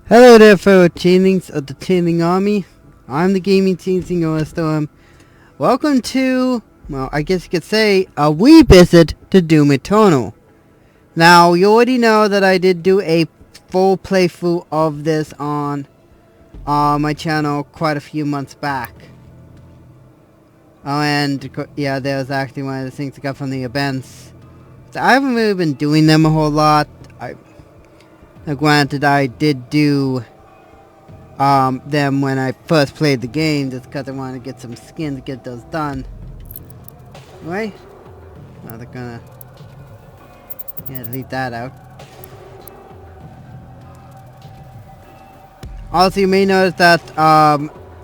Hello there, fellow chainlings of the Chaining Army. I'm the Gaming Team Singer Storm. Welcome to, well, I guess you could say, a revisit to Doom Eternal. Now, you already know that I did do a full playthrough of this on my channel quite a few months back. Oh, and yeah, that was actually one of the things I got from the events. So I haven't really been doing them a whole lot. Granted, I did do them when I first played the game, just because I wanted to get some skins to get those done. Right? Now they're gonna, yeah, delete that out. Also, you may notice that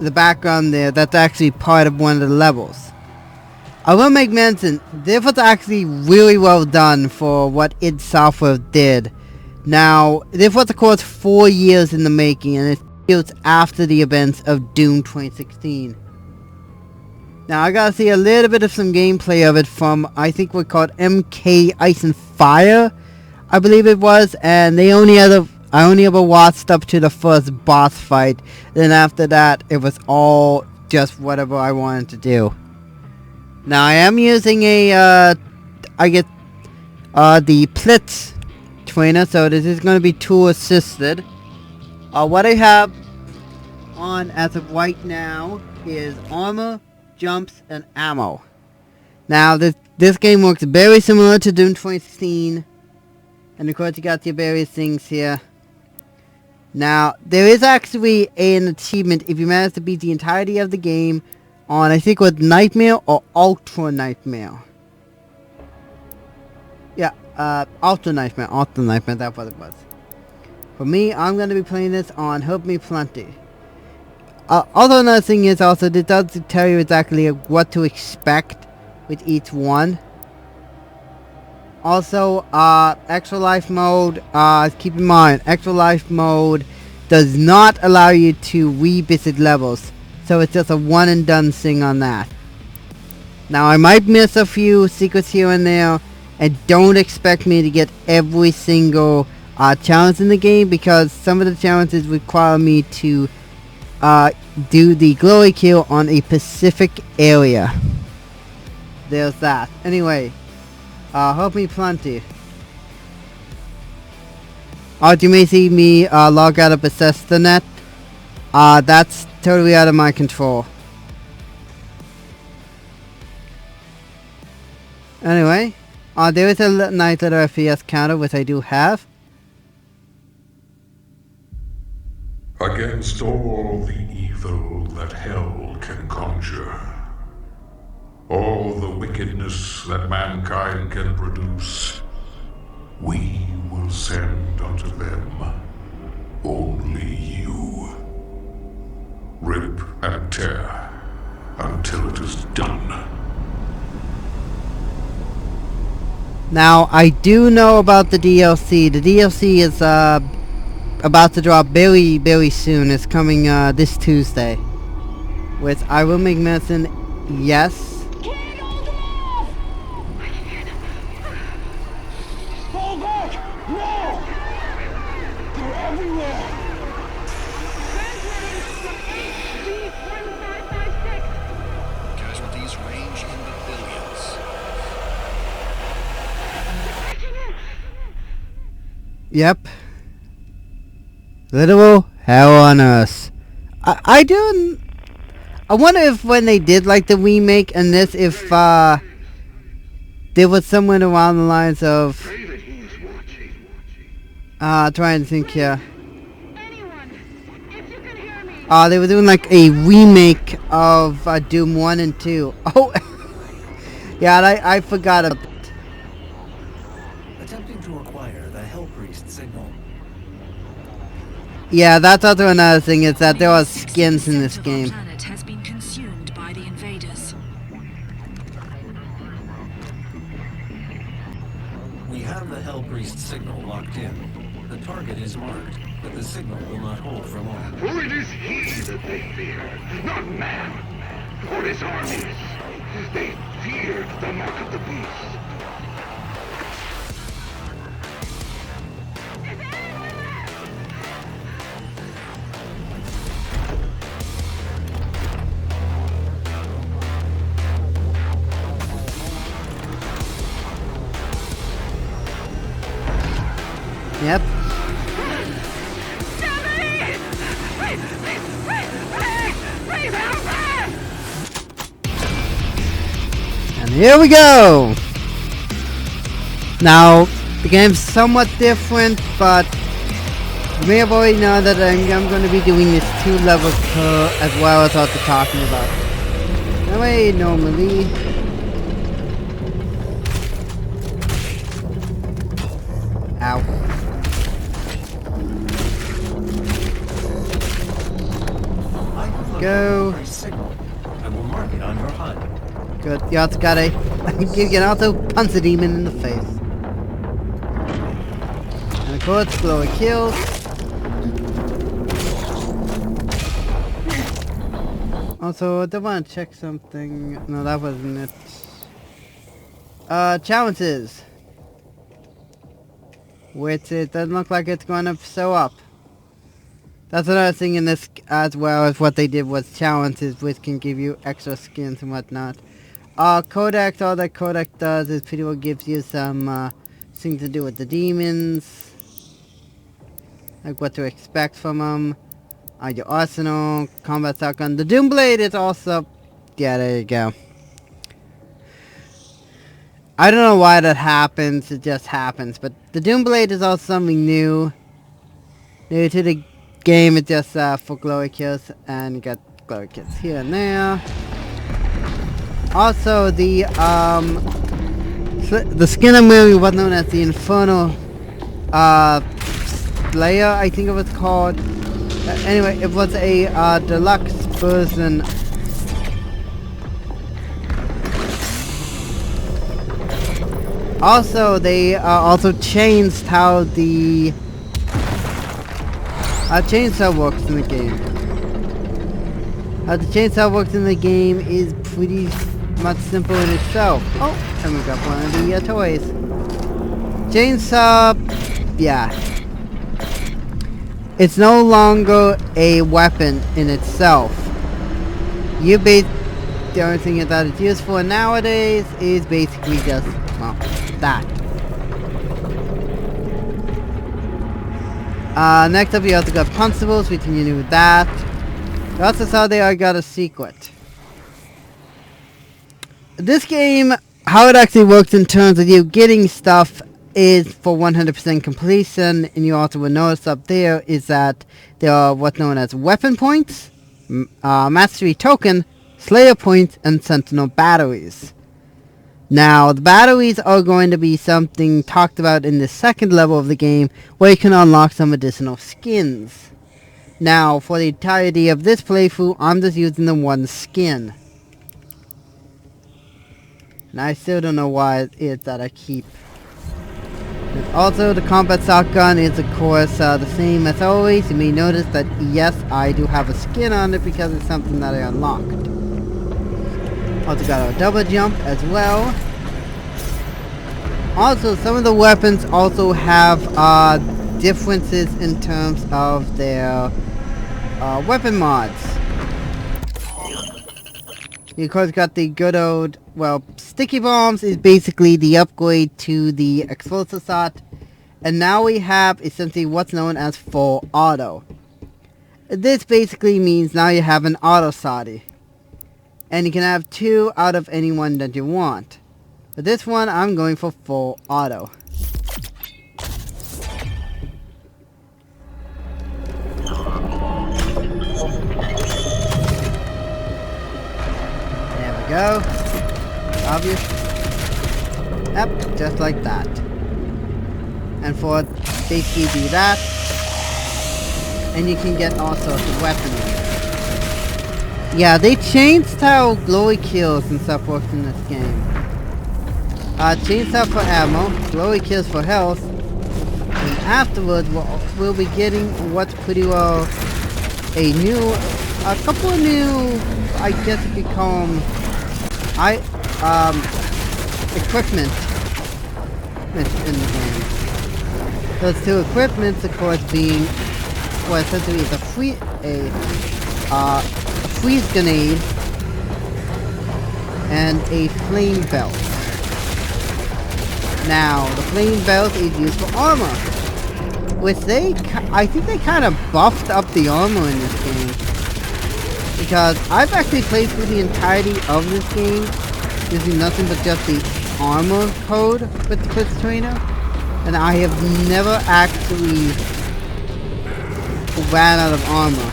the background there, that's actually part of one of the levels. I will make mention, this was actually really well done for what id Software did. Now, this was of course 4 years in the making, and it feels after the events of Doom 2016. Now, I gotta see a little bit of some gameplay of it from, I think we called MK Ice and Fire, I believe it was, and I only ever watched up to the first boss fight. Then after that, it was all just whatever I wanted to do. Now, I am using the plitch trainer, so this is going to be tool assisted. What I have on as of right now is armor, jumps, and ammo. Now this game works very similar to Doom 2016, and of course you got your various things here. Now there is actually an achievement if you manage to beat the entirety of the game on, I think, with Nightmare or Ultra Nightmare. Yeah, Ultra Nightmare, that's what it was. For me, I'm going to be playing this on Help Me Plenty. Also, another thing is also, it does tell you exactly what to expect with each one. Also, Extra Life Mode, keep in mind, Extra Life Mode does not allow you to revisit levels. So it's just a one and done thing on that. Now, I might miss a few secrets here and there, and don't expect me to get every single challenge in the game, because some of the challenges require me to do the glory kill on a specific area. There's that. Anyway, help me plenty. You may see me log out of Bethesda.net. That's totally out of my control. Anyway, there is a nice little FPS counter, which I do have. Against all the evil that hell can conjure, all the wickedness that mankind can produce, we will send unto them only you. Rip and tear until it is done. Now, I do know about the DLC. The DLC is about to drop very, very soon. It's coming this Tuesday. Which I will make mention, yes. Can't hold them off! I can hear them. Fall back! No! They're everywhere! Casualties range in the billions. Yep. Literal hell on earth. I wonder if when they did like the remake and this, if there was someone around the lines of trying to think here. They were doing like a remake of Doom 1 and 2. Oh, yeah, I forgot about it. Attempting to acquire the Hell Priest signal. Yeah, that's also another thing, is that there are skins in this game. Planet has been consumed by the invaders. We have the Hell Priest signal locked in. The target is marked, but the signal will not hold for long. For it is he that they fear, not man, or his armies. They feared the mark of the beast. Here we go! Now, the game's somewhat different, but you may have already known that I'm going to be doing this 2 levels per, as well as also talking about. Anyway, normally. Ow. Go. I will mark it on your HUD. Good. You also got a. You can also punch a demon in the face. And of course, glowy kills. Also, I do want to check something. No, that wasn't it. Challenges. Which it doesn't look like it's going to show up. That's another thing in this as well as what they did was challenges which can give you extra skins and whatnot. Codex, all that Codex does is pretty well gives you some things to do with the demons. Like what to expect from them. Your arsenal, combat shotgun. The Doom Blade is also... Yeah, there you go. I don't know why that happens, it just happens. But the Doom Blade is also something new. New to the game, it's just for glory kills. And you got glory kills here and there. Also, the skin I'm wearing was known as the Infernal Slayer, I think it was called. Anyway, it was a deluxe version. Also, they also changed how the chainsaw works in the game. How the chainsaw works in the game is pretty much simple in itself. Oh, and we got one of the toys. Chainsaw, yeah. It's no longer a weapon in itself. The only thing that it's used for nowadays is basically just, well, that. Next up, you also got Constables. We continue with that. You also saw I got a secret. This game, how it actually works in terms of you getting stuff is for 100% completion, and you also will notice up there is that there are what's known as weapon points, mastery token, slayer points, and sentinel batteries. Now, the batteries are going to be something talked about in the second level of the game, where you can unlock some additional skins. Now, for the entirety of this playthrough, I'm just using the one skin. And I still don't know why it is that I keep. And also, the combat shotgun is, of course, the same as always. You may notice that, yes, I do have a skin on it because it's something that I unlocked. Also got a double jump as well. Also, some of the weapons also have differences in terms of their weapon mods. You of course got the good old, well, sticky bombs is basically the upgrade to the explosive shot. And now we have essentially what's known as full auto. This basically means now you have an auto shotty. And you can have 2 out of any one that you want. But this one, I'm going for full auto. There we go. Obvious. Yep, just like that. And for basically do that. And you can get all sorts of weaponry. Yeah, they changed how glory kills and stuff works in this game. Chainsaw for ammo, glory kills for health, and afterwards we'll be getting what's pretty well a couple of new, I guess you could call them, equipment in the game. Those 2 equipments, of course, being, well, essentially it's a freeze grenade and a flame belt. Now, the flame belt is used for armor, which I think they kind of buffed up the armor in this game. Because I've actually played through the entirety of this game using nothing but just the armor code with the Plitch Trainer, and I have never actually ran out of armor.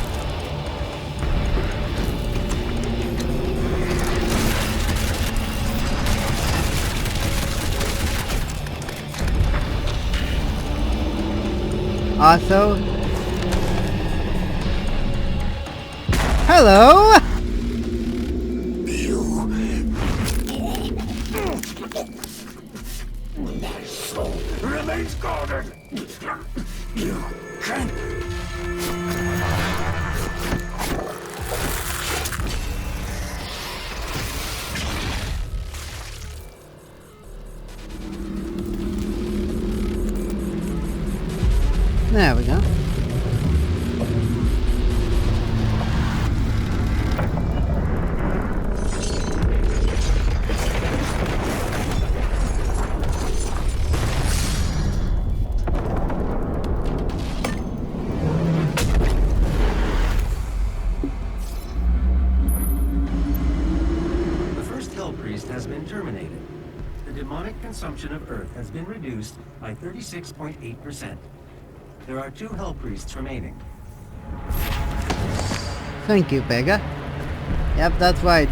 Also, hello! My soul remains guarded. You can't. There we go. The first Hell Priest has been terminated. The demonic consumption of Earth has been reduced by 36.8%. There are 2 Hell Priests remaining. Thank you, Beggar. Yep, that's right.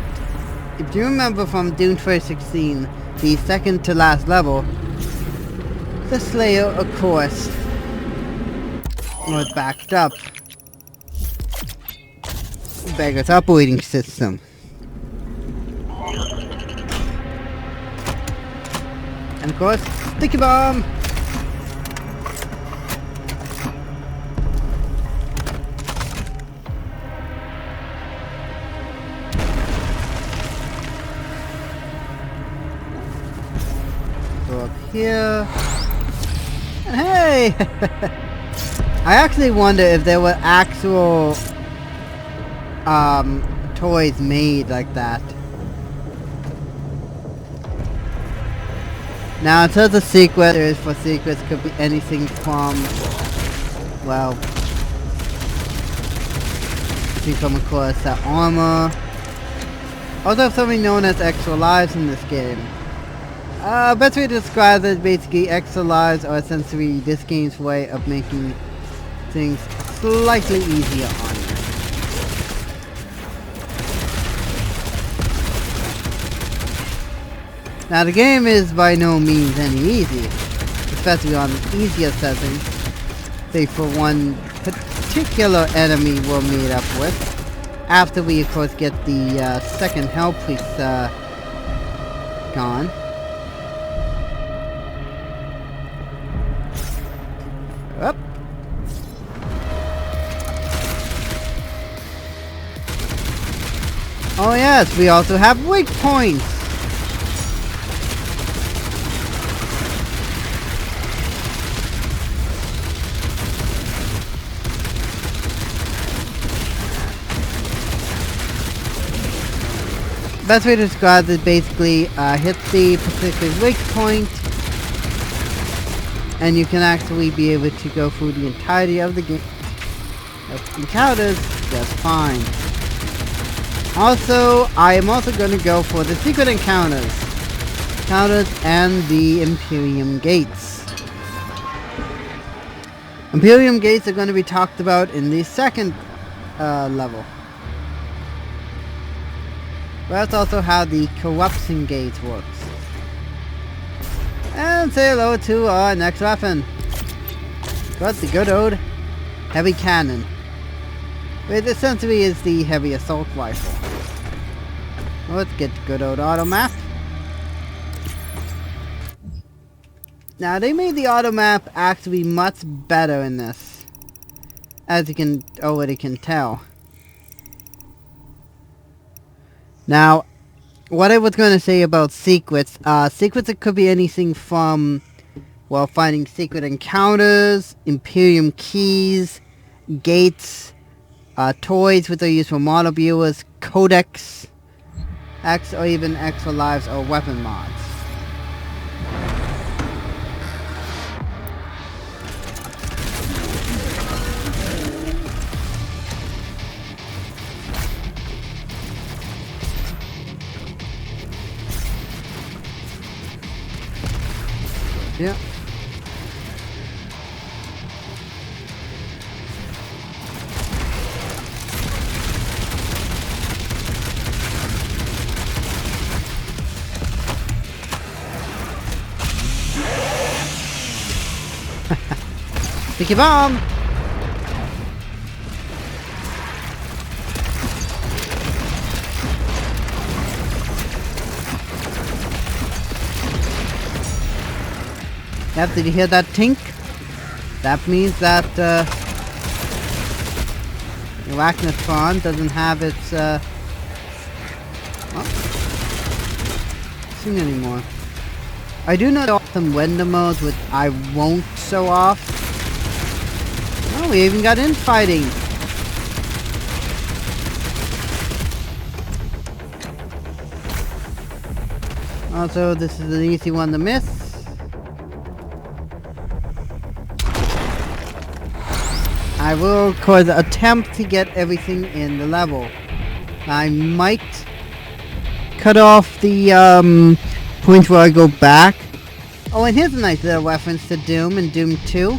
If you remember from Doom 2016, the second to last level, the Slayer, of course, was backed up. Beggar's operating system. And of course, Sticky Bomb! Go up here. And hey! I actually wonder if there were actual toys made like that. Now, in terms of secrets, there is for secrets could be anything from, well, you come across that armor. Also, something known as extra lives in this game. Best way to describe it, basically, extra lives are essentially this game's way of making things slightly easier on you. Now the game is by no means any easy, especially on the easier settings, say for one particular enemy we'll meet up with, after we of course get the second Hell Priest gone. Up. Oh yes, we also have weak points! Best way to describe it, basically hit the particular weak point and you can actually be able to go through the entirety of the game encounters just fine. Also, I am also going to go for the secret encounters and the Imperium Gates. Imperium Gates are going to be talked about in the second level. That's also how the Corruption Gate works. And say hello to our next weapon. Got the good old Heavy Cannon. Which essentially is the Heavy Assault Rifle. Let's get the good old auto map. Now they made the auto map actually much better in this. As you can already can tell. Now, what I was going to say about secrets, secrets it could be anything from, well, finding secret encounters, Imperium keys, gates, toys which are used for model viewers, codex, or even extra lives or weapon mods. Yeah. Sticky bomb! Yep, did you hear that tink? That means that the Arachnotron doesn't have its thing anymore. I do know there are some render modes which I won't show off. Oh, we even got infighting. Also, this is an easy one to miss. I will, of course, attempt to get everything in the level. I might cut off the point where I go back. Oh, and here's a nice little reference to Doom and Doom 2.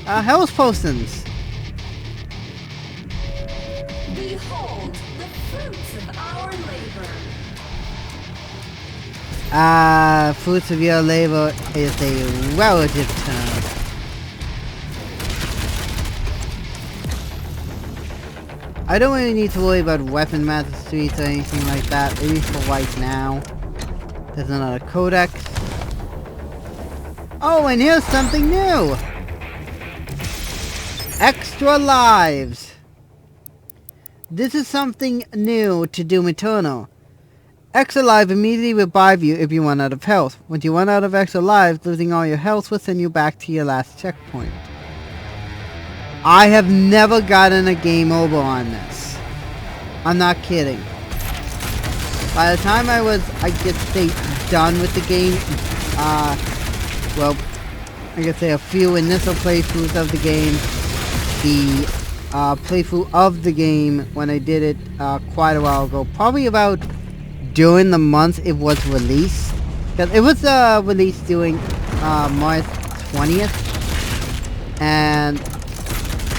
Hell's Potions. Behold the fruits of our labor. Fruits of your labor is a relative term. I don't really need to worry about weapon masteries or anything like that, at least for right now. There's another codex. Oh, and here's something new! Extra lives! This is something new to Doom Eternal. Extra life immediately revive you if you run out of health. Once you run out of extra lives, losing all your health will send you back to your last checkpoint. I have never gotten a game over on this. I'm not kidding. By the time I could say, done with the game, well, I could say a few initial playthroughs of the game, the playthrough of the game when I did it quite a while ago, probably about during the month it was released. Because it was released during March 20th, and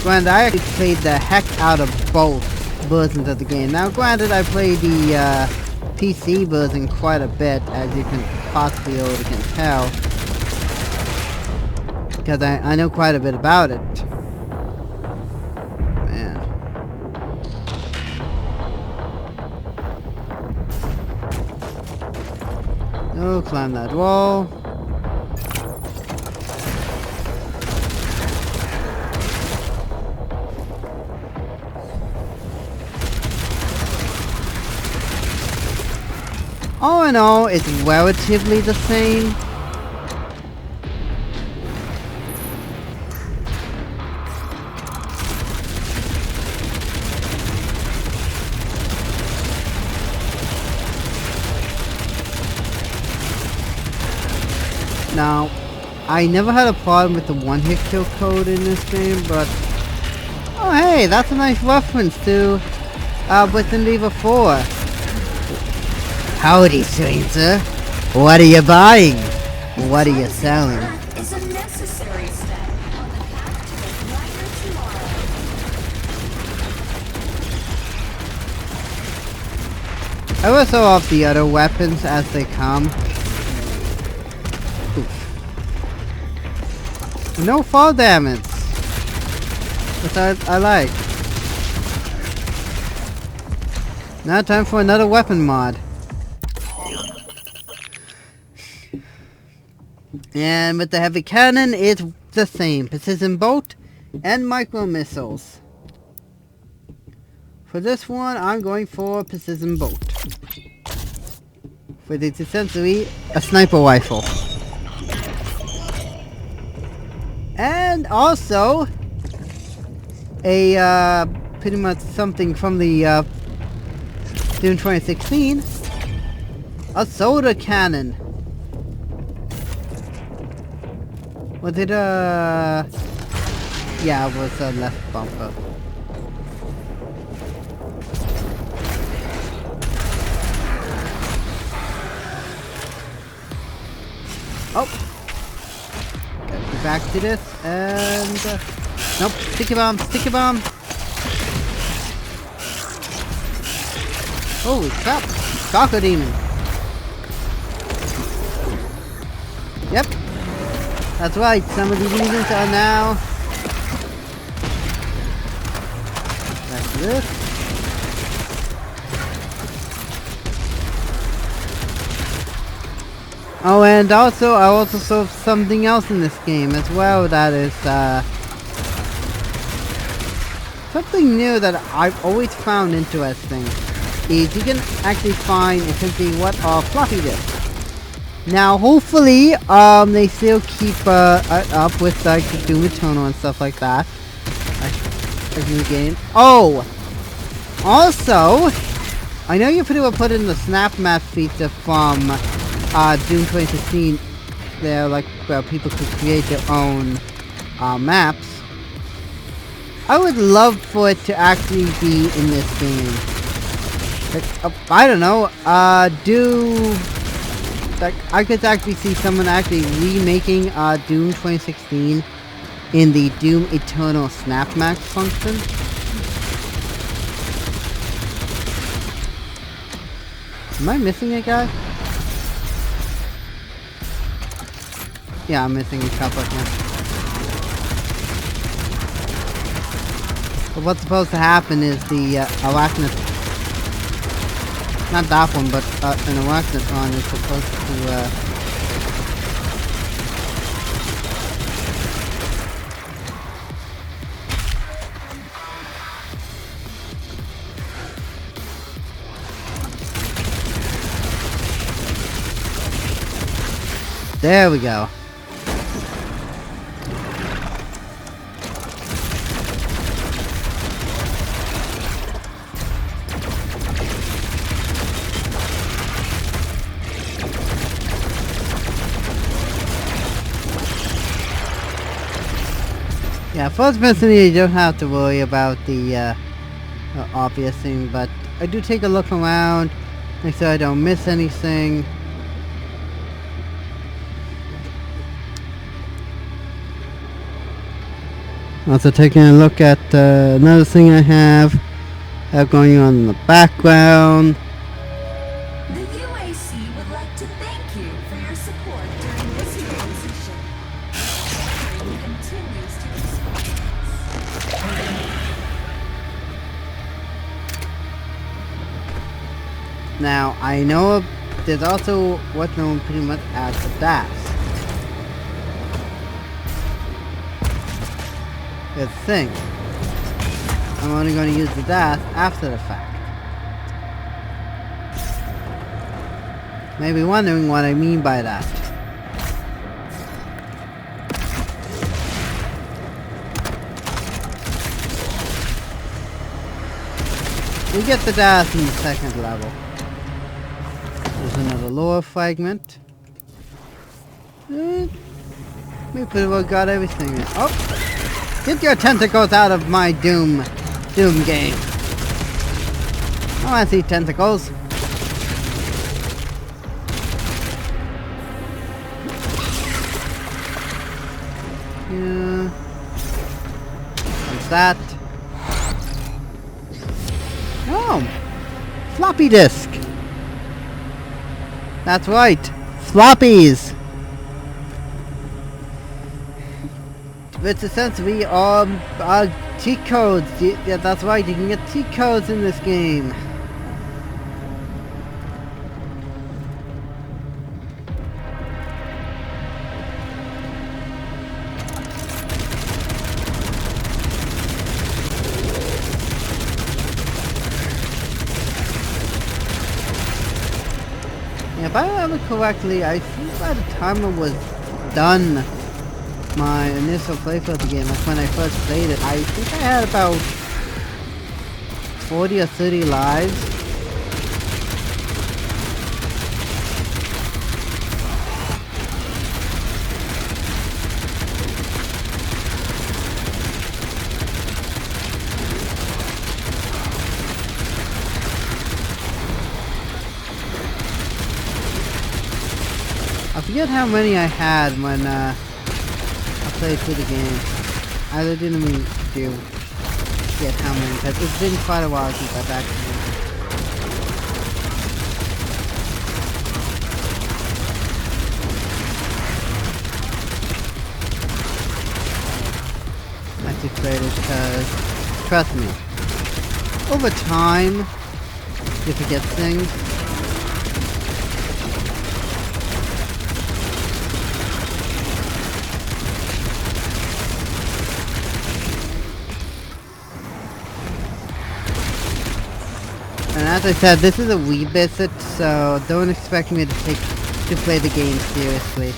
granted, I actually played the heck out of both versions of the game. Now, granted, I played the PC version quite a bit, as you can possibly already can tell, because I know quite a bit about it. Man. Oh, climb that wall. All in all, it's relatively the same. Now, I never had a problem with the one-hit kill code in this game, but oh hey, that's a nice reference to Resident Evil 4. Howdy, stranger. What are you buying? What are you selling? Is a necessary step on the path to a brighter tomorrow. I will show off the other weapons as they come. Oof. No fall damage, which I like. Now time for another weapon mod. And with the heavy cannon, it's the same. Precision bolt and micro missiles. For this one, I'm going for precision bolt. For it's essentially a sniper rifle. And also, a pretty much something from the Doom 2016, a soda cannon. Was it yeah, it was a left bumper. Oh, back to this, and nope, sticky bomb, sticky bomb. Holy crap, Taco Demon. Yep, that's right, some of these demons are now. Back to this. Oh, and also, I also saw something else in this game as well that is, something new that I've always found interesting is you can actually find essentially what are floppy disks. Now, hopefully, they still keep, up with, like, the Doom Eternal and stuff like that. Like new game. Oh! Also, I know you were put in the Snap Map feature from, Doom 2016, there, like, where people could create their own, maps. I would love for it to actually be in this game. Like, I don't know, like, I could actually see someone actually remaking, Doom 2016 in the Doom Eternal Snap Map function. Am I missing a guy? Yeah, I'm missing a couple here. But what's supposed to happen is the arachnid, not that one, but an arachnidron is supposed to there we go. Yeah, first person you don't have to worry about the obvious thing, but I do take a look around, make sure I don't miss anything. Also taking a look at another thing I have going on in the background. The UAC would like to thank you for your support during this transition. It continues to experience. Now, I know there's also what's known pretty much as the TAS. Good thing. I'm only going to use the TAS after the fact. Maybe wondering what I mean by that. We get the TAS in the second level. There's another lower fragment. We pretty well got everything. Oh! Get your tentacles out of my Doom game. I want to see tentacles. Yeah. What's that? Oh! Floppy disk! That's right! Floppies! Which essentially cheat codes. Yeah, that's right, you can get cheat codes in this game. Yeah, if I remember correctly, I think by the time it was done, my initial playthrough of the game, like when I first played it, I think I had about 40 or 30 lives. I forget how many I had when, I played through the game. I legitimately do get how many times. It's been quite a while since I've actually. Played it because, trust me, over time, you forget things. And as I said, this is a revisit, so don't expect me to play the game seriously.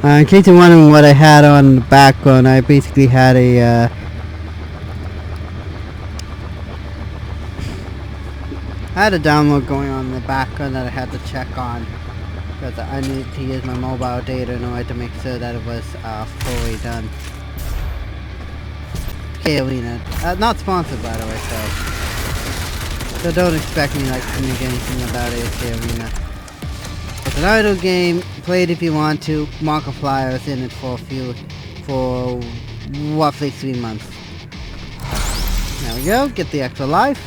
In case you're wondering what I had on the background, I basically had a download going on in the background that I had to check on because I needed to use my mobile data in order to make sure that it was fully done. Okay, Alina, not sponsored by the way, so don't expect me like to make anything about it, Arena. It's an idle game, play it if you want to. Markiplier is in it for roughly 3 months. There we go, get the extra life.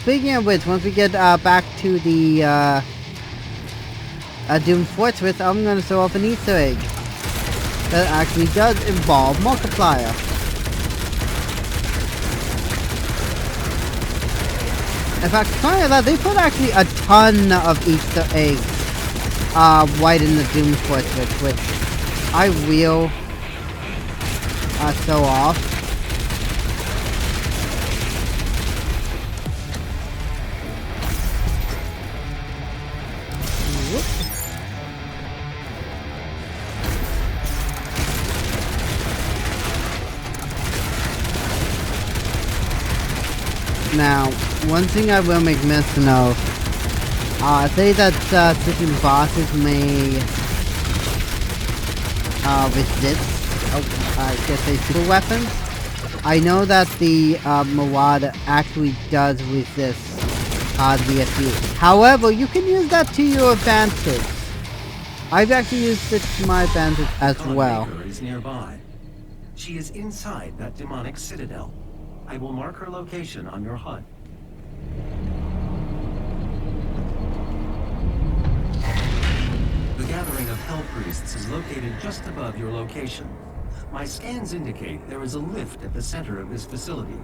Speaking of which, once we get back to the Doom Fortress, I'm gonna throw off an Easter egg. That actually does involve Markiplier. In fact, funny enough, they put actually a ton of Easter eggs right in the Doom Fortress, which I will show off. Now, one thing I will make mention of, say that certain bosses may resist, I guess say super weapons. I know that the Marauder actually does resist VFU. However, you can use that to your advantage. I've actually used it to my advantage as well. Is nearby. She is inside that demonic citadel. I will mark her location on your HUD. The gathering of Hell Priests is located just above your location. My scans indicate there is a lift at the center of this facility.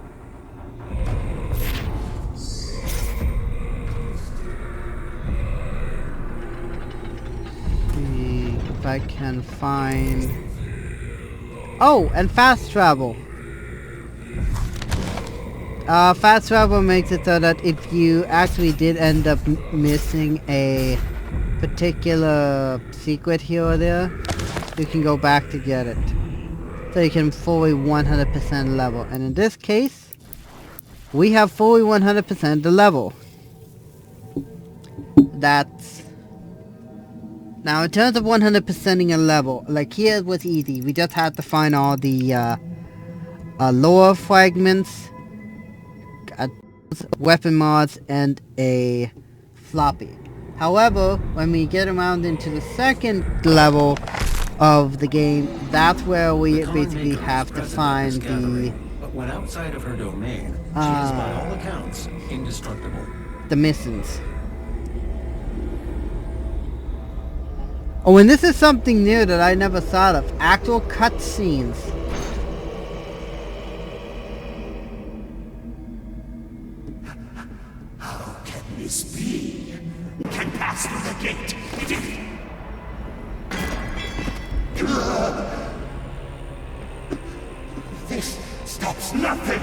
If I can find... Oh, and fast travel. Fast travel makes it so that if you actually did end up missing a particular secret here or there, you can go back to get it. So you can fully 100% level. And in this case, we have fully 100% the level. That's... Now in terms of 100%ing a level, like here it was easy. We just had to find all the lore fragments, weapon mods, and a floppy. However, when we get around into the second level of the game, that's where we basically have to find the... But when outside of her domain, she is by all accounts indestructible. The missions. Oh, and this is something new that I never thought of. Actual cutscenes. How can this be? Can pass through the gate. This stops nothing.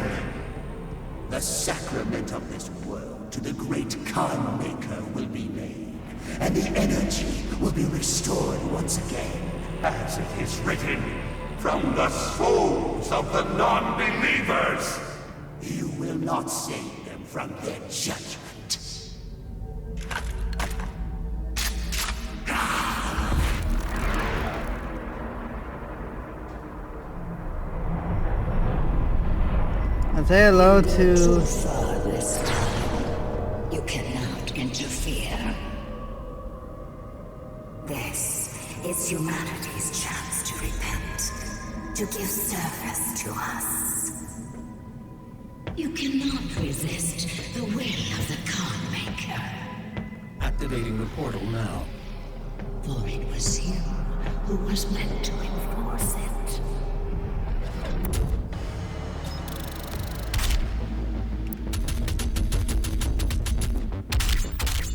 The sacrament of this world to the great Khan Maker will be made, and the energy will be restored once again. As it is written, from the souls of the non-believers. You will not save them from their judgment. Say hello to... Farthest time. You cannot interfere. This is humanity's chance to repent, to give service to us. You cannot resist the will of the Khan Maker. Activating the portal now. For it was you who was meant to enforce it.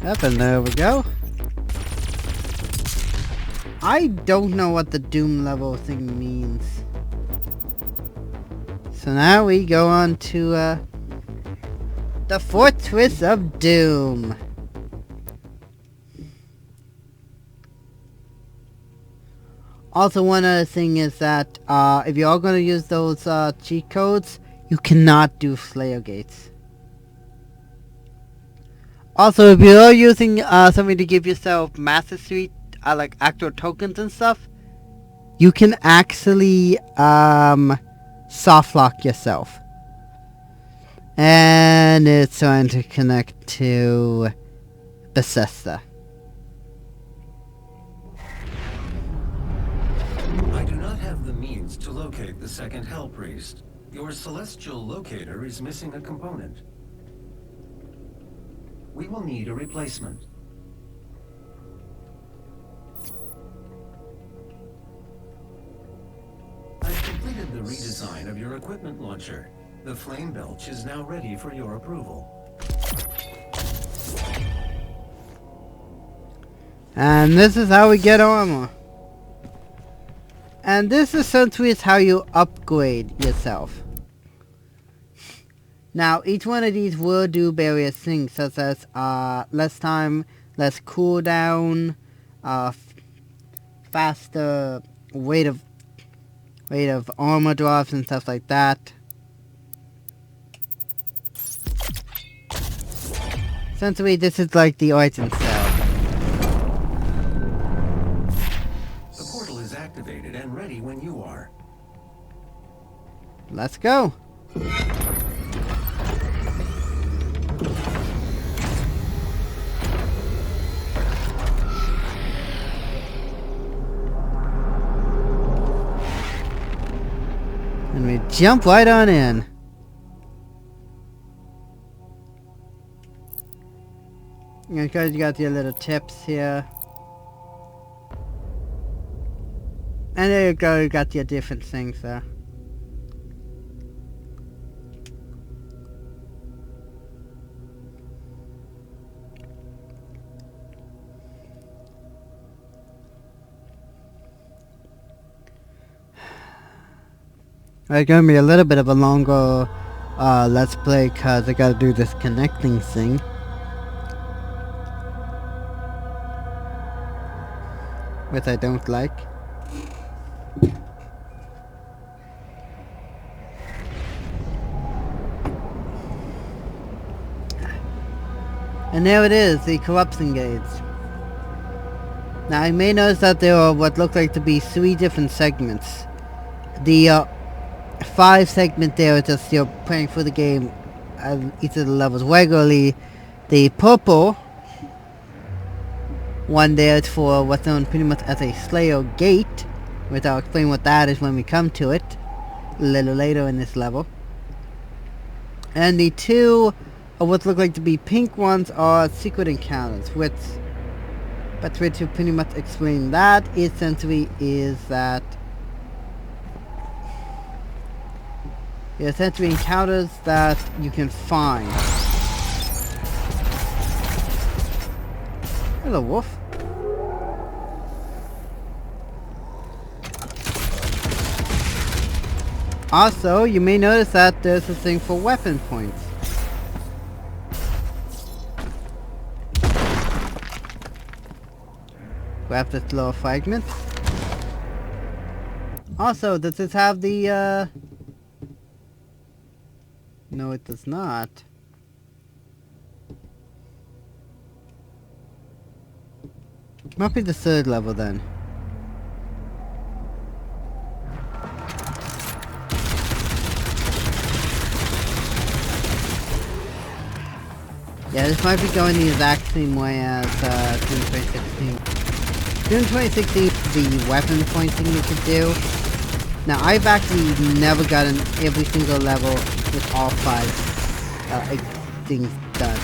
Up and there we go. I don't know what the Doom level thing means. So now we go on to the Fortress of Doom. Also, one other thing is that if you are going to use those cheat codes, you cannot do Slayer Gates. Also, if you are using something to give yourself Master Suite, like actual tokens and stuff, you can actually soft lock yourself. And it's trying to connect to Bethesda. I do not have the means to locate the second Hell Priest. Your celestial locator is missing a component. We will need a replacement. I've completed the redesign of your equipment launcher. The flame belch is now ready for your approval. And this is how we get armor. And this essentially is how you upgrade yourself. Now, each one of these will do various things, such as less time, less cooldown, faster rate of armor drops and stuff like that. Essentially, this is like the origin cell. The portal is activated and ready when you are. Let's go. And we jump right on in. Because you got your little tips here. And there you go, you got your different things there. It's gonna be a little bit of a longer let's play because I gotta do this connecting thing. Which I don't like. And there it is, the corruption gauge. Now you may notice that there are what look like to be 3 different segments. The 5 segment there is just you're playing through the game at each of the levels regularly. The purple one there is for what's known pretty much as a Slayer Gate, which I'll explain what that is when we come to it a little later in this level. And the 2 of what look like to be pink ones are secret encounters, which, but to pretty much explain that essentially is that they're essentially encounters that you can find. Hello, wolf. Also, you may notice that there's a thing for weapon points. Grab this little fragment. Also, does this have the, No, it does not. Might be the 3rd level then. Yeah, this might be going the exact same way as Doom 2016. Doom 2016, the weapon pointing you could do. Now, I've actually never gotten every single level with all 5 things done.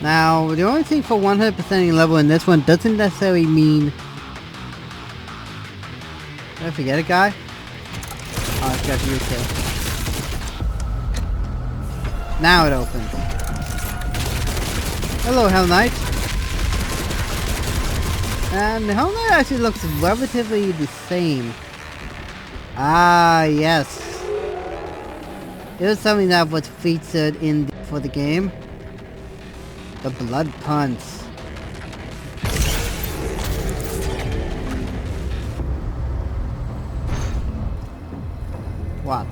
Now, the only thing for 100%ing level in this one doesn't necessarily mean... Did I forget a guy? Oh, it's got you too. Now it opens. Hello, Hell Knight. And the Hell Knight actually looks relatively the same. Ah, yes. It was something that was featured for the game. The blood punch. What?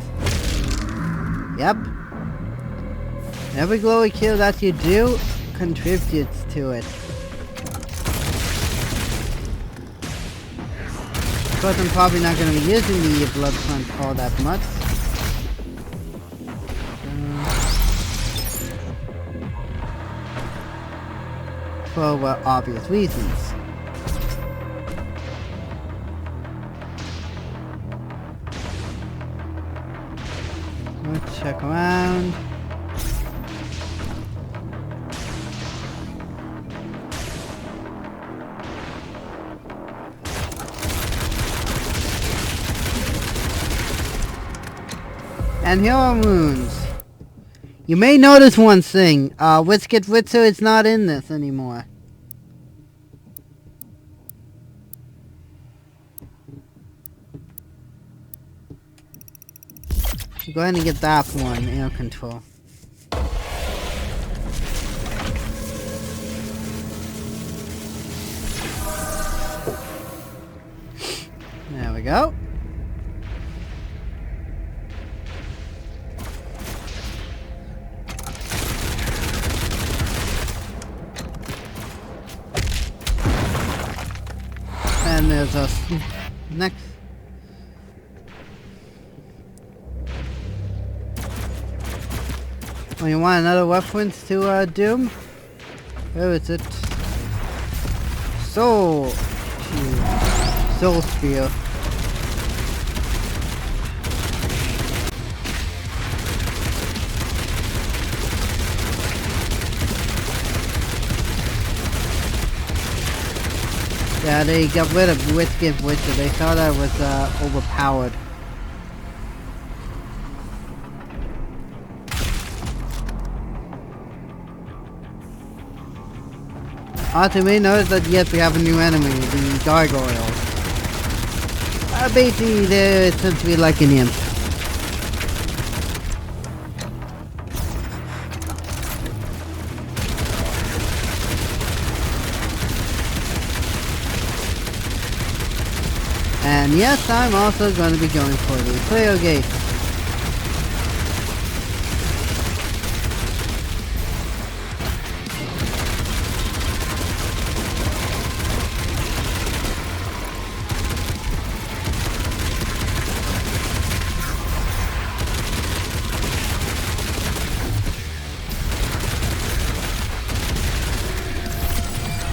Yep. Every glowy kill that you do contributes to it. Of course, I'm probably not going to be using the blood punch all that much. For obvious reasons. Let's check around. And here are moons. You may notice one thing. Whisket Witzer is not in this anymore. Go ahead and get that one, air control. There we go. And there's us next. Oh, you want another reference to Doom? Where is it? Soul Spear. Yeah, they got rid of Whisket Witcher. They thought I was overpowered. Also, you may notice that yes, we have a new enemy, the gargoyle. Basically, they're essentially like an imp. And yes, I'm also going to be going for the player gate.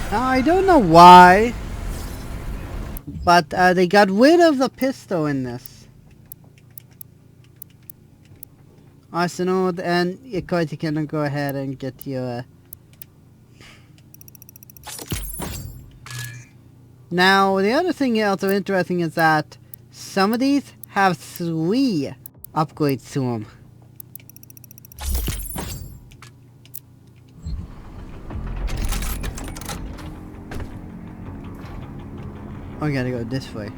Now, I don't know why, but they got rid of the pistol in this. Arsenal, and of course you can go ahead and get your... Now, the other thing also interesting is that some of these have 3 upgrades to them. I gotta go this way.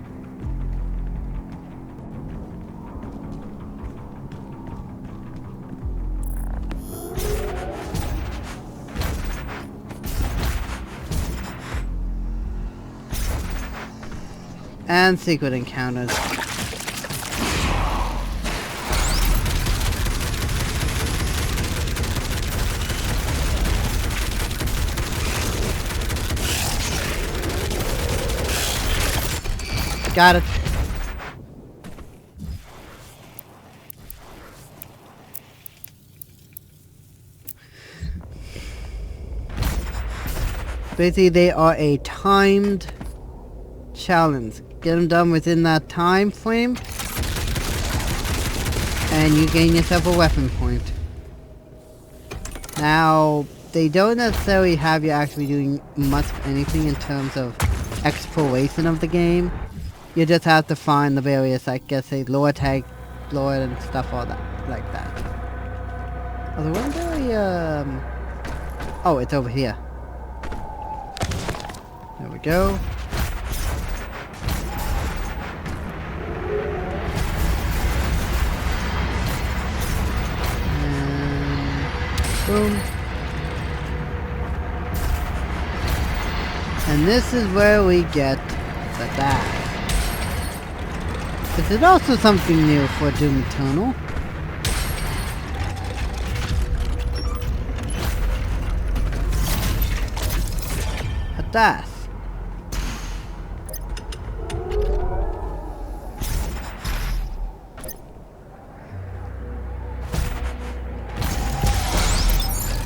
And secret encounters. Got it. Basically, they are a timed challenge. Get them done within that time frame, and you gain yourself a weapon point. Now, they don't necessarily have you actually doing much of anything in terms of exploration of the game. You just have to find the various, I guess, say, lore tag, lore and stuff, all that, like that. Although, wasn't there a, oh, it's over here. There we go. And boom. And this is where we get the dash. This is also something new for Doom Eternal. A dash.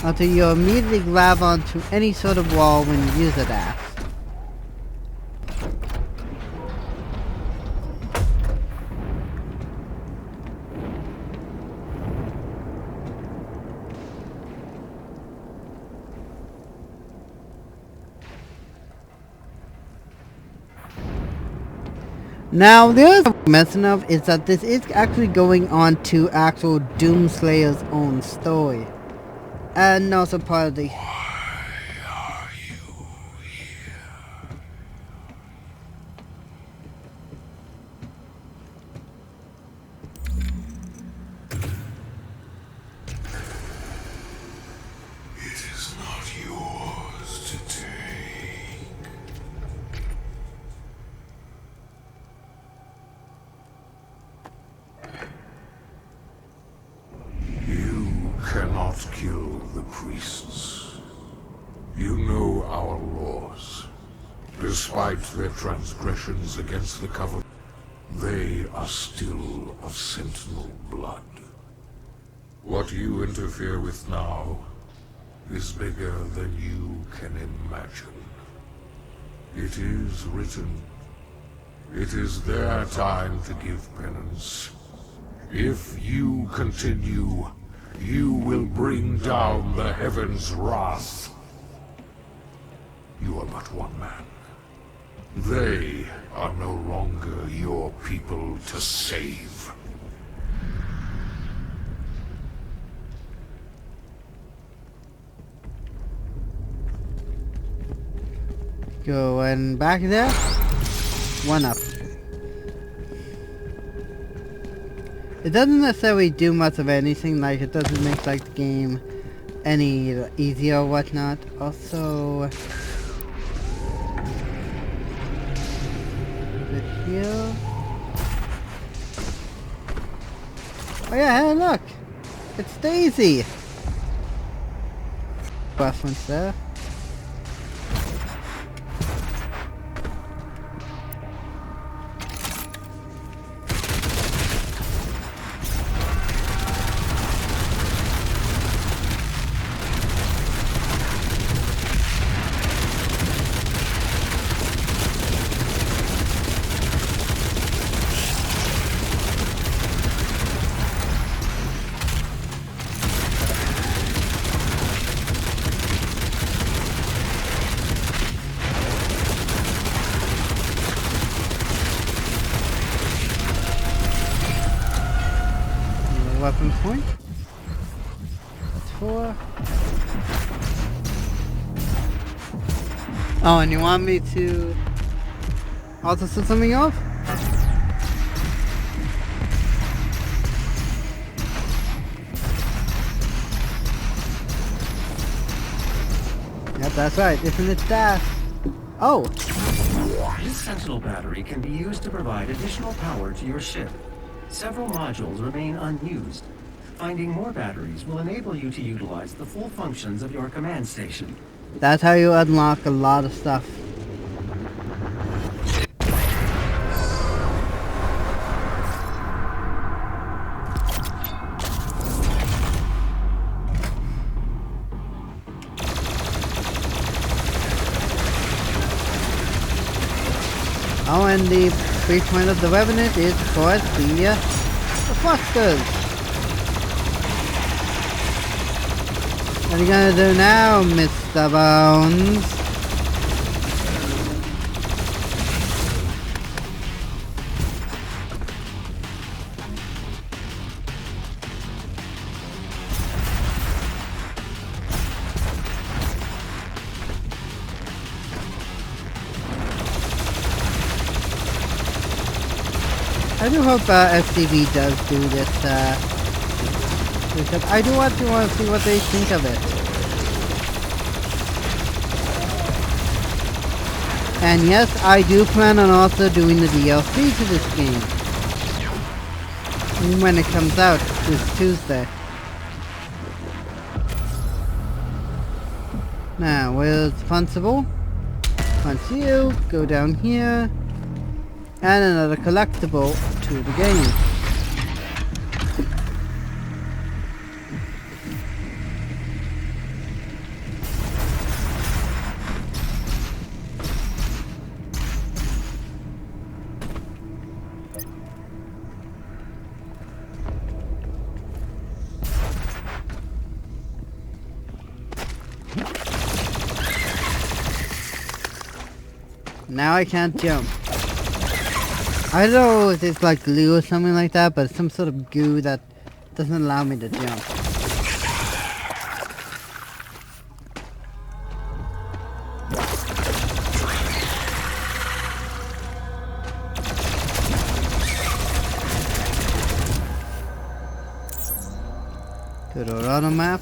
Until you immediately grab onto any sort of wall when you use a dash. Now, the other thing I'm messing up is that this is actually going on to actual Doomslayer's own story. And also part of the... It is not yours to take. You cannot kill the priests. You know our laws. Despite their transgressions against the Covenant, they are still of Sentinel blood. What you interfere with now is bigger than you can imagine. It is written. It is their time to give penance. If you continue, you will bring down the heavens' wrath. You are but one man. They are no longer your people to save. Go and back there. One up. It doesn't necessarily do much of anything, like it doesn't make like the game any easier or whatnot. Also, here. Oh yeah, hey look! It's Daisy! Reference there. Weapon point. That's 4. Oh, and you want me to also set something off? Yep, that's right. Isn't it that? Oh! This Sentinel battery can be used to provide additional power to your ship. Several modules remain unused. Finding more batteries will enable you to utilize the full functions of your command station. That's how you unlock a lot of stuff. when the free point of the Revenant is, of course, the Fluxers. What are you gonna do now, Mr. Bones? I do hope FTV does do this, because I do want to see what they think of it. And yes, I do plan on also doing the DLC to this game. When it comes out this Tuesday. Now, where's Funsible? Punch you, go down here. And another collectible to the game. Now I can't jump. I don't know if it's like glue or something like that, but it's some sort of goo that doesn't allow me to jump. To the auto map.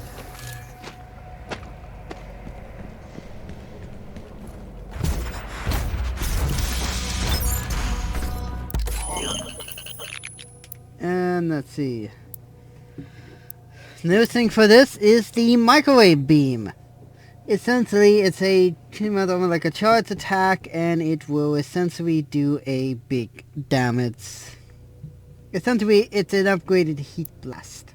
And let's see. New thing for this is the microwave beam. Essentially, it's a like a charge attack, and it will essentially do a big damage. Essentially, it's an upgraded heat blast.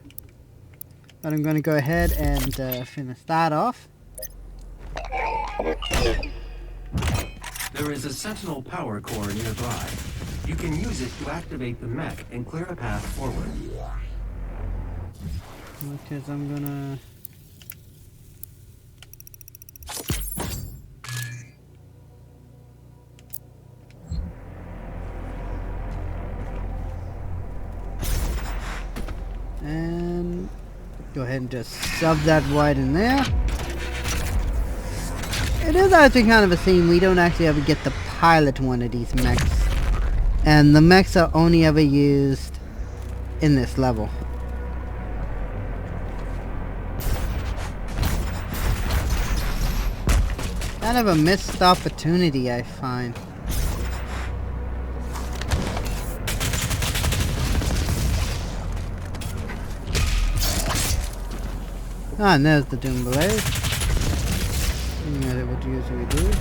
But I'm going to go ahead and finish that off. There is a Sentinel power core nearby. You can use it to activate the mech and clear a path forward. Because I'm gonna... And go ahead and just shove that right in there. It is actually kind of a shame we don't actually ever get to pilot one of these mechs. And the mechs are only ever used in this level. Kind of a missed opportunity, I find. Ah, and there's the Doom Blade. What you usually do.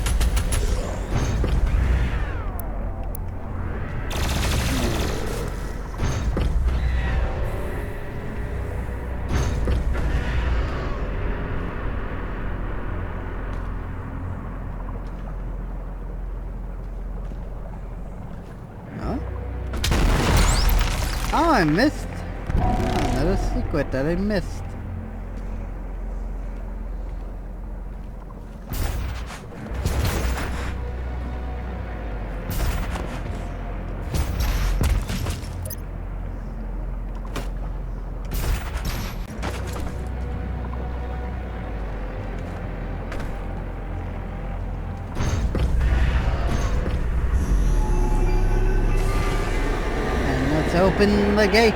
Huh? Oh, I missed. Oh, another secret that I missed. Open the gate.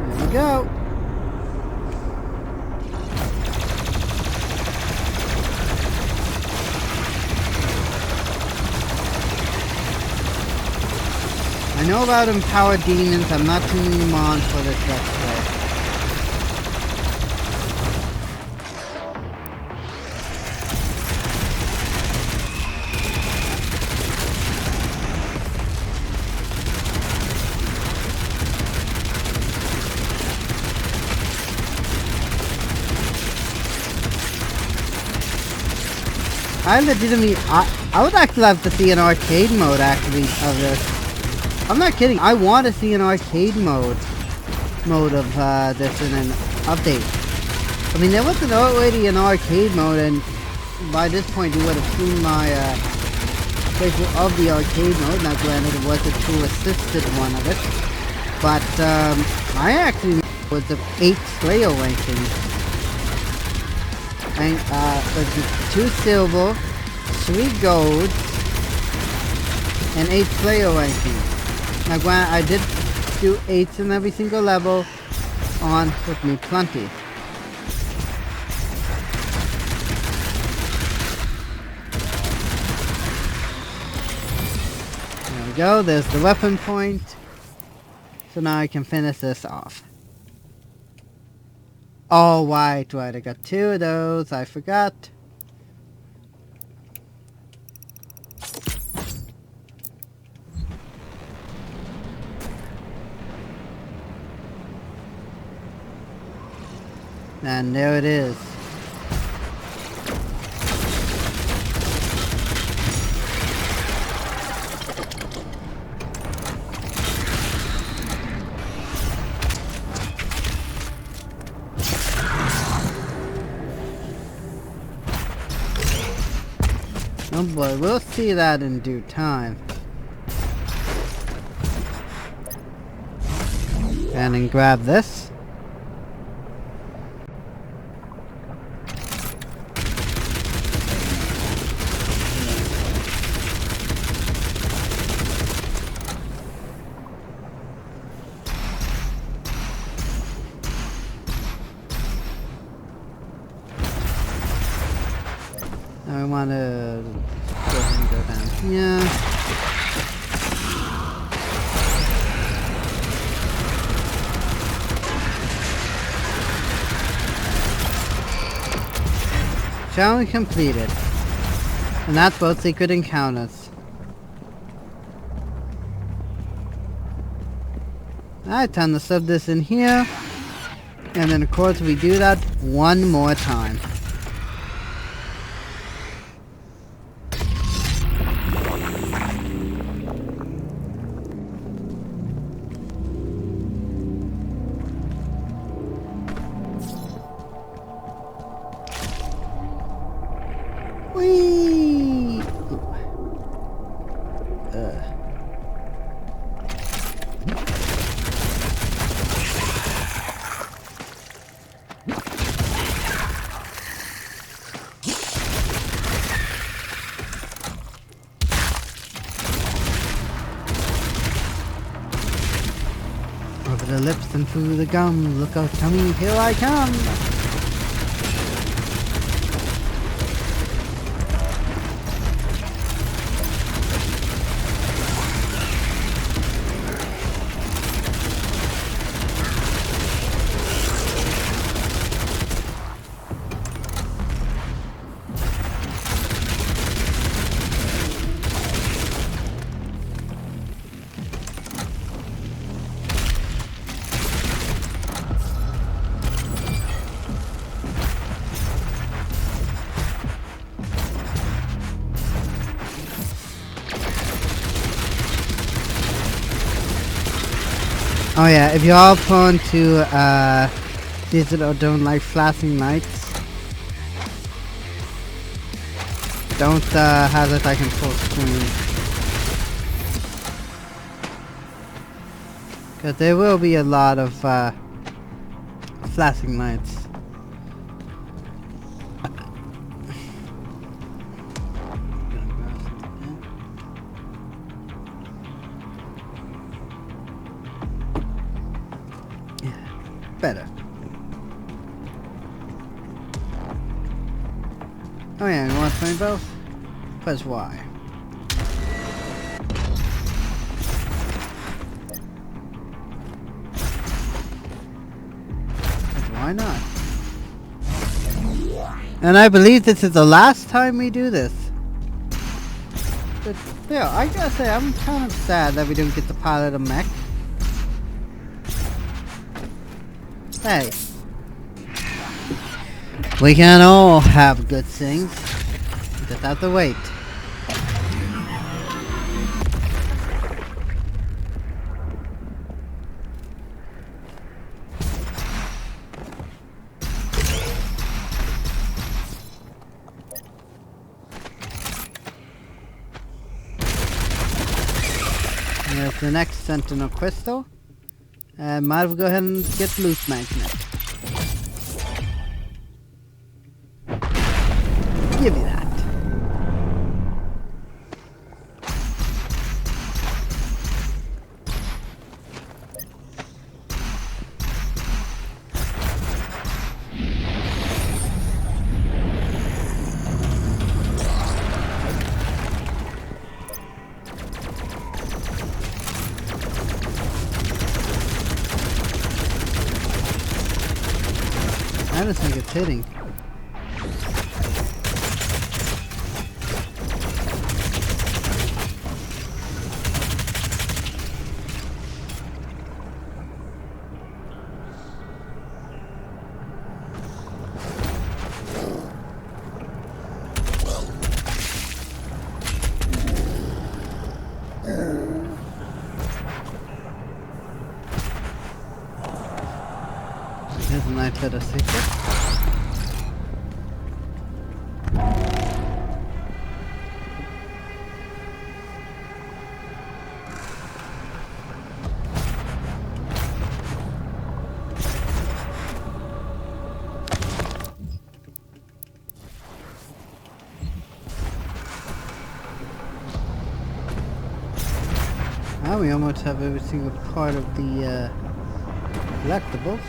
There we go. I know about empowered demons. I'm not tuning them on for this let's play. I legitimately, I would actually love to see an arcade mode actually of this. I'm not kidding. I want to see an arcade mode of this in an update. I mean, there wasn't already an arcade mode, and by this point you would have seen my playthrough of the arcade mode. Now, granted, it was a true assisted one of it, but I actually was the 8th Slayer ranking. And with 2 silver, 3 gold, and 8 Slayer ranking. Now, granted, I did do 8s in every single level on with me plenty. There we go, there's the weapon point. So now I can finish this off. Oh, right, I got 2 of those, I forgot. And there it is. Oh boy, we'll see that in due time. And then grab this. I want to go down here. Challenge completed. And that's both secret encounters. Alright, time to sub this in here. And then of course we do that one more time. Whee! Over the lips and through the gum, look out, tummy, here I come! Oh yeah, if you're all prone to visit or don't like flashing lights, don't have it like in full screen. Cause there will be a lot of flashing lights. Better. Oh yeah, you want to find both? Press Y. But why not? And I believe this is the last time we do this. But yeah, I gotta say, I'm kind of sad that we didn't get to pilot a mech. Hey, we can all have good things. Just have to wait. There's the next Sentinel Crystal. And might as well go ahead and get Loot Magnet. Give me that. I don't think it's hitting. Here's a nice little secret. Now we almost have every single part of the collectibles.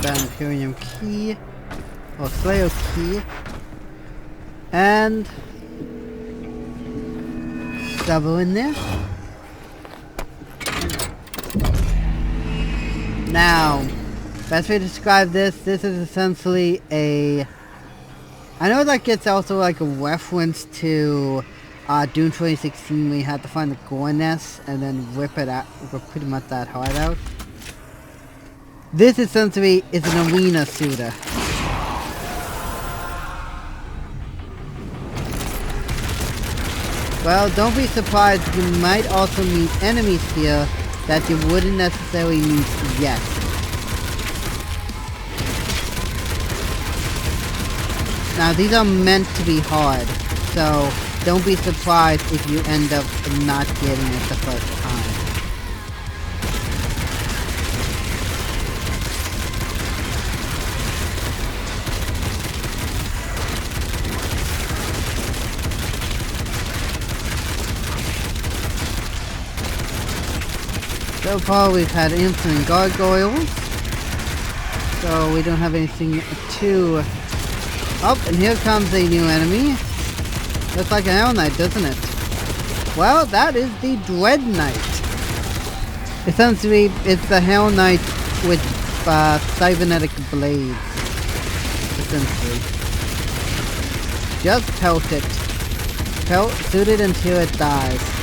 That Imperium key or Slayer key and double in there. Now, best way to describe this is essentially a, I know that gets also like a reference to Doom 2016 where you had to find the gore nest and then rip it out, rip pretty much that heart out. This essentially is an arena shooter. Well, don't be surprised, you might also meet enemies here that you wouldn't necessarily meet yet. Now these are meant to be hard, so don't be surprised if you end up not getting it the first time. So far we've had imps and gargoyles, so we don't have anything to... Oh, and here comes a new enemy. Looks like a Hell Knight, doesn't it? Well, that is the Dread Knight. Essentially, it's the Hell Knight with cybernetic blades. Essentially. Just pelt it. Shoot it until it dies.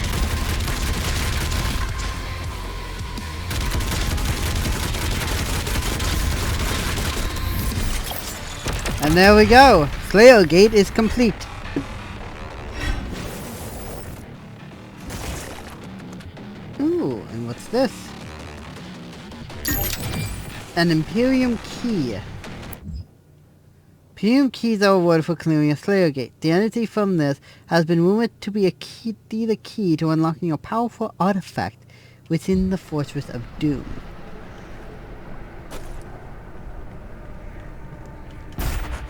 And there we go! Slayer Gate is complete! Ooh, and what's this? An Imperium key. Premium keys are awarded for clearing a Slayer Gate. The entity from this has been rumored to be the key to unlocking a powerful artifact within the Fortress of Doom.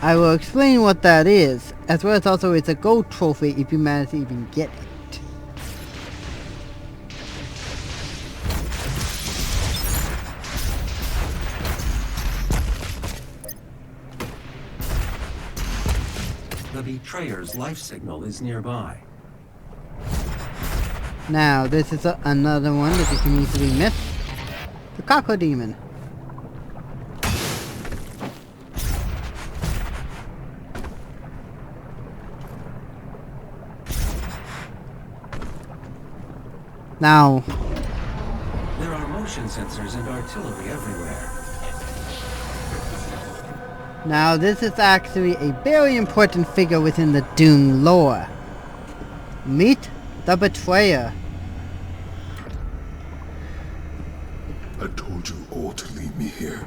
I will explain what that is, as well as also it's a gold trophy if you manage to even get it. The Betrayer's life signal is nearby. Now, this is another one that you can easily miss. The Cockle Demon. Now, There are motion sensors and artillery everywhere. now this is actually a very important figure within the Doom lore. Meet the Betrayer. I told you all to leave me here.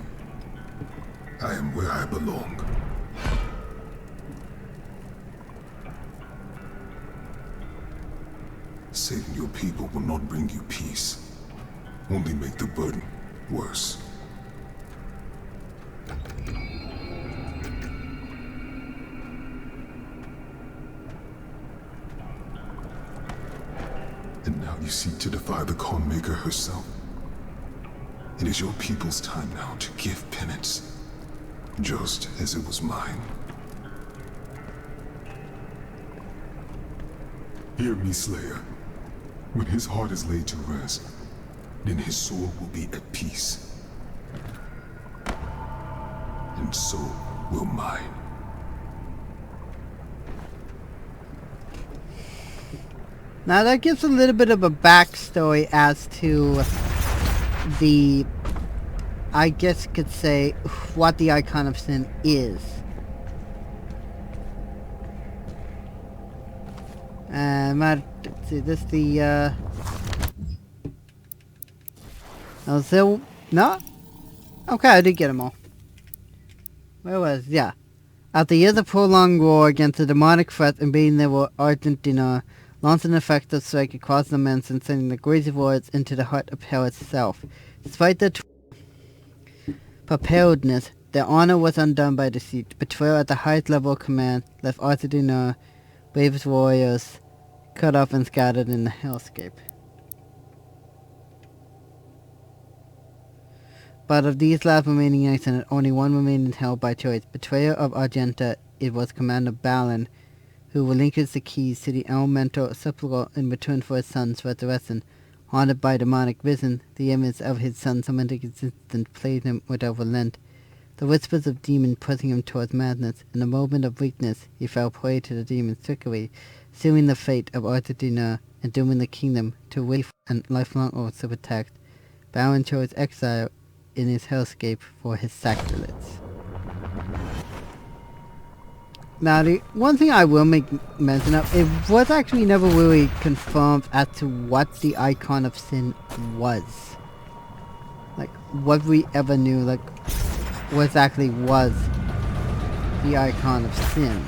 I am where I belong. Saving your people will not bring you peace. Only make the burden worse. And now you seek to defy the Calm Maker herself. It is your people's time now to give penance, just as it was mine. Hear me, Slayer. When his heart is laid to rest, then his soul will be at peace. And so will mine. Now that gives a little bit of a backstory as to the, I guess you could say, what the Icon of Sin is. Let's see, this the, oh, so, no? Okay, I did get them all. Where was, yeah. After years of prolonged war against the demonic threat invading the Argentina, launched an effective strike across the immense and sending the crazy warriors into the heart of hell itself. Despite their preparedness, their honor was undone by deceit. Betrayal at the highest level of command left Argentina, bravest warriors, cut off and scattered in the hellscape. But of these last remaining innocent, only one remained held by choice. Betrayer of Argenta, it was Commander Balin, who relinquished the keys to the elemental sepulchre in return for his son's resurrection. Haunted by demonic vision, the image of his son's romantic existence played him without relent. The whispers of demon pressing him towards madness. In a moment of weakness, he fell prey to the demon's trickery, sealing the fate of Argentina and dooming the kingdom to waste and lifelong oaths of protect. Balin chose exile in his hellscape for his sacrilege. Now, the one thing I will make mention of, it was actually never really confirmed as to what the Icon of Sin was. Like, what we ever knew, like, what exactly was the Icon of Sin.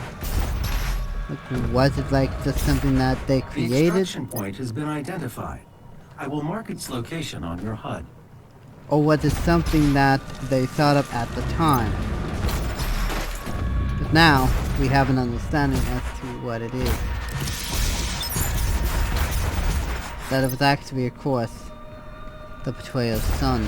Like, was it like just something that they created? The extraction point has been identified. I will mark its location on your HUD. Or was it something that they thought of at the time? But now, we have an understanding as to what it is. That it was actually, of course, the Betrayer's son.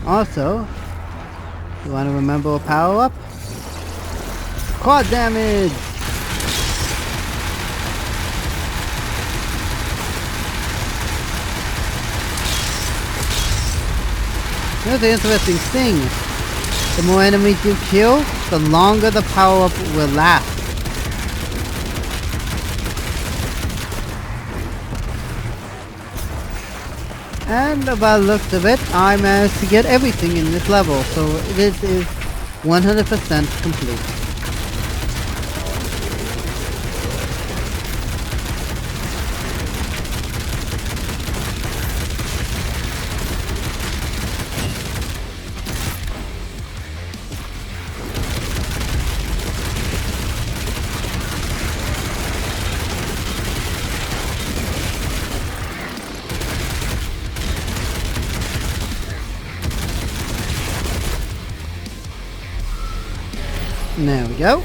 Also, you want to remember a power-up? Quad damage! Here's the interesting thing. The more enemies you kill, the longer the power-up will last. And by the looks of it, I managed to get everything in this level, so this is 100% complete. There we go.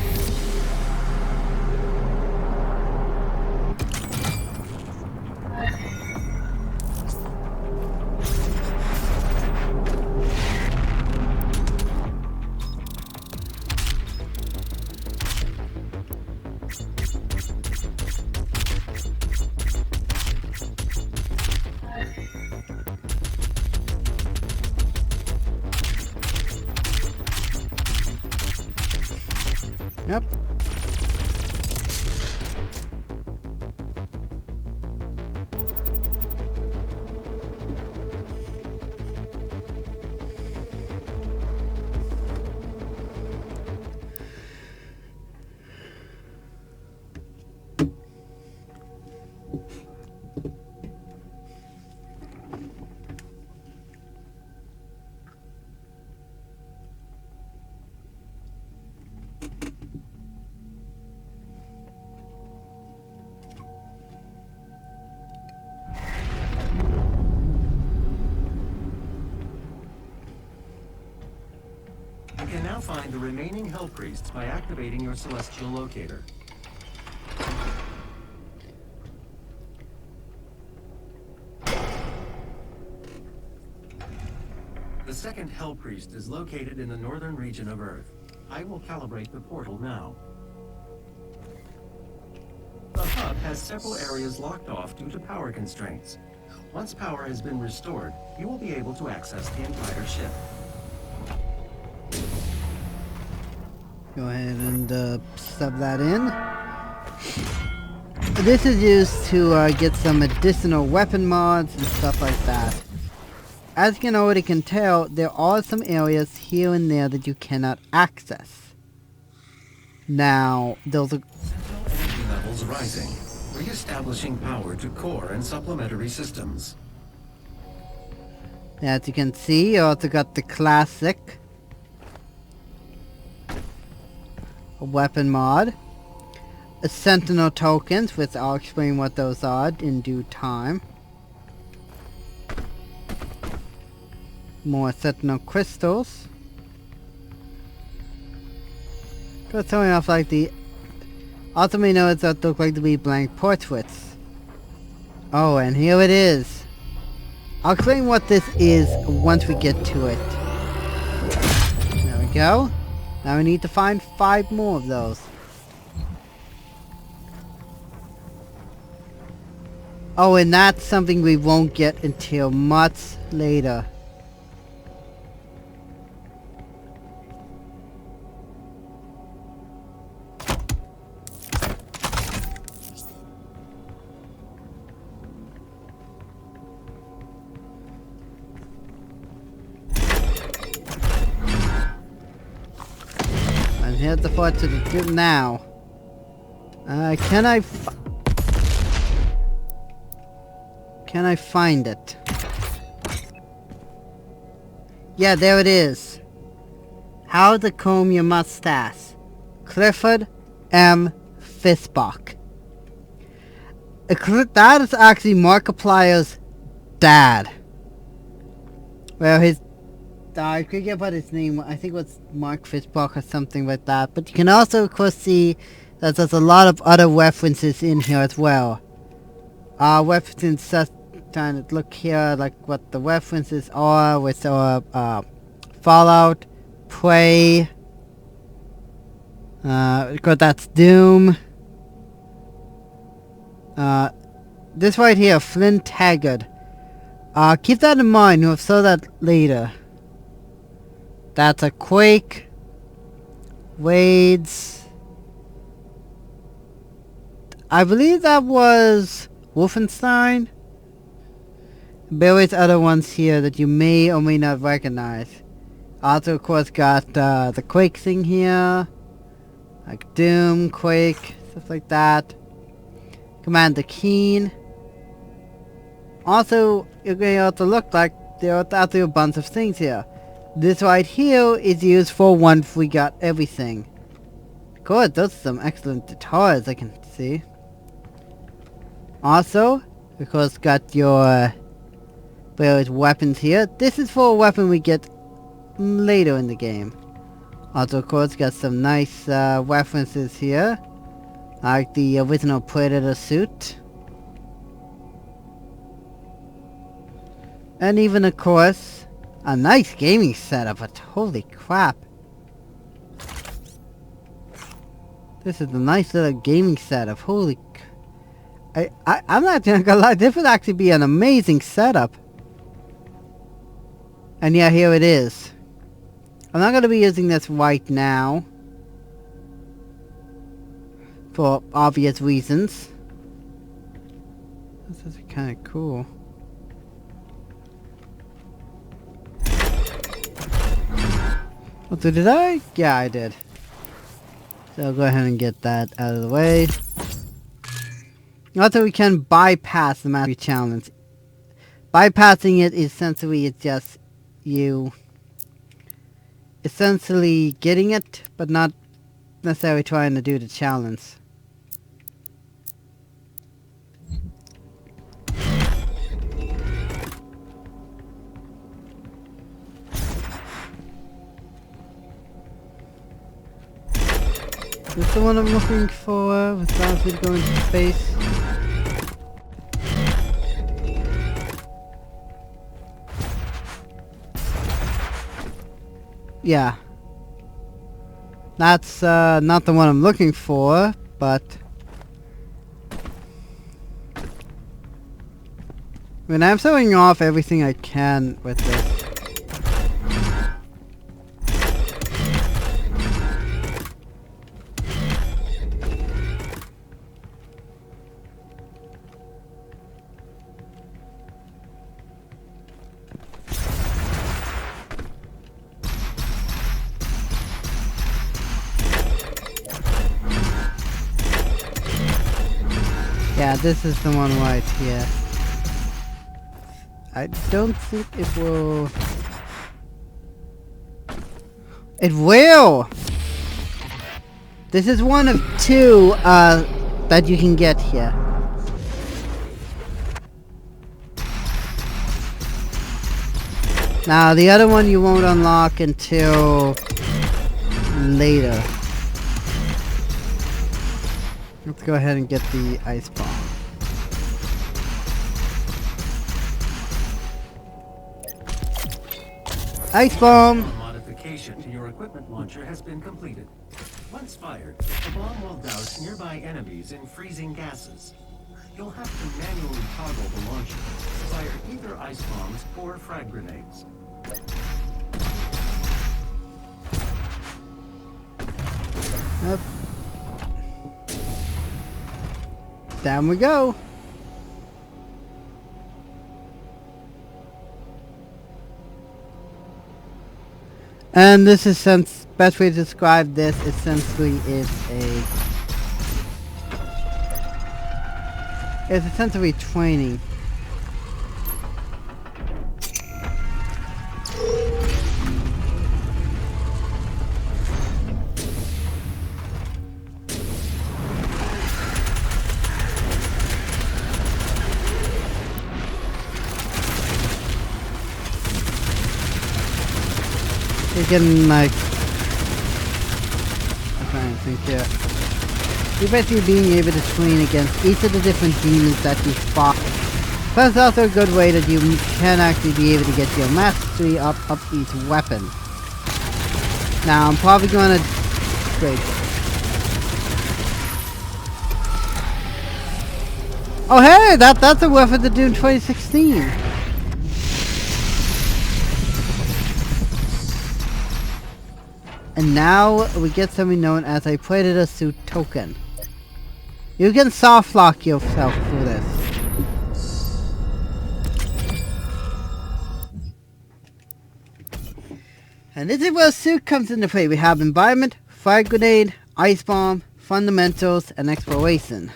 Yep. You can now find the remaining Hell Priests by activating your Celestial Locator. The second Hell Priest is located in the northern region of Earth. I will calibrate the portal now. The hub has several areas locked off due to power constraints. Once power has been restored, you will be able to access the entire ship. Go ahead and sub that in. This is used to get some additional weapon mods and stuff like that. As you can already tell, there are some areas here and there that you cannot access. Now, those are... Energy levels rising, re-establishing power to core and supplementary systems. As you can see, you also got the classic weapon mod, a sentinel tokens, which I'll explain what those are in due time. More sentinel crystals. Got something else like the ultimately knows that look like to be blank portraits. Oh, and here it is. I'll explain what this is once we get to it. There we go. Now we need to find 5 more of those. Oh, and that's something we won't get until much later. And here's the part to the gym now. Can I find it? Yeah, there it is. How to comb your mustache. Clifford M. Fisbach. That is actually Markiplier's dad. Well, I forget what his name was. I think it was Mark Fisbach or something like that. But you can also, of course, see that there's a lot of other references in here as well. References, just trying to look here, like what the references are with Fallout, Prey. Of course, that's Doom. This right here, Flint Haggard. Keep that in mind, we'll saw that later. That's a Quake. Wade's. I believe that was Wolfenstein. Various other ones here that you may or may not recognize. Also, of course, got the Quake thing here. Like Doom, Quake, stuff like that. Commander Keen. Also, you're going to also look like there are also a bunch of things here. This right here is used for once we got everything. Good, those are some excellent guitars I can see. Also, of course, got your various weapons here. This is for a weapon we get later in the game. Also, of course, got some nice references here, like the original Predator suit. And even, of course, a nice gaming setup, but holy crap. This is a nice little gaming setup, holy... I'm not gonna lie, this would actually be an amazing setup. And yeah, here it is. I'm not gonna be using this right now. For obvious reasons. This is kinda cool. Oh, so did I? Yeah, I did. So I'll go ahead and get that out of the way. Also, we can bypass the mastery challenge. Bypassing it essentially is just you essentially getting it, but not necessarily trying to do the challenge. Is this the one I'm looking for? Which allows me to go into space? Yeah. That's not the one I'm looking for, but... I mean, I'm showing off everything I can with this. Yeah, this is the one right here. I don't think it will... It will! This is one of two that you can get here. Now the other one you won't unlock until later. Let's go ahead and get the ice bomb. Ice bomb! A modification to your equipment launcher has been completed. Once fired, the bomb will douse nearby enemies in freezing gases. You'll have to manually toggle the launcher to fire either ice bombs or frag grenades. Yep. Down we go. And this is best way to describe this essentially is it's essentially training. You can like, I'm trying to think here. You're basically being able to train against each of the different demons that you fought. Plus it's also a good way that you can actually be able to get your mastery up each weapon. Now I'm probably gonna wait. Oh hey, that's a weapon to do in 2016. And now we get something known as a Predator Suit token. You can soft lock yourself through this. And this is where suit comes into play. We have environment, frag grenade, ice bomb, fundamentals, and exploration.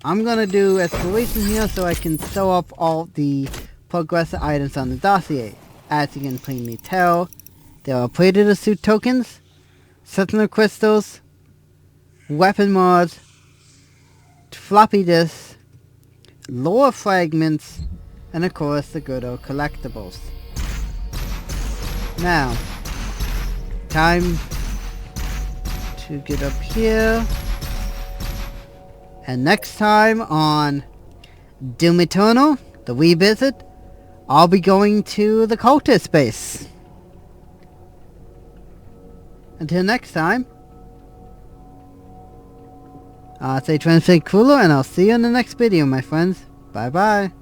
I'm gonna do exploration here so I can show up all the progressive items on the dossier. As you can plainly tell, there are Predator Suit tokens, Sentinel crystals, weapon mods, floppy disks, lore fragments, and of course the good old collectibles. Now, time to get up here. And next time on Doom Eternal, the revisit, I'll be going to the cultist base. Until next time, stay transfig cooler, and I'll see you in the next video, my friends. Bye bye.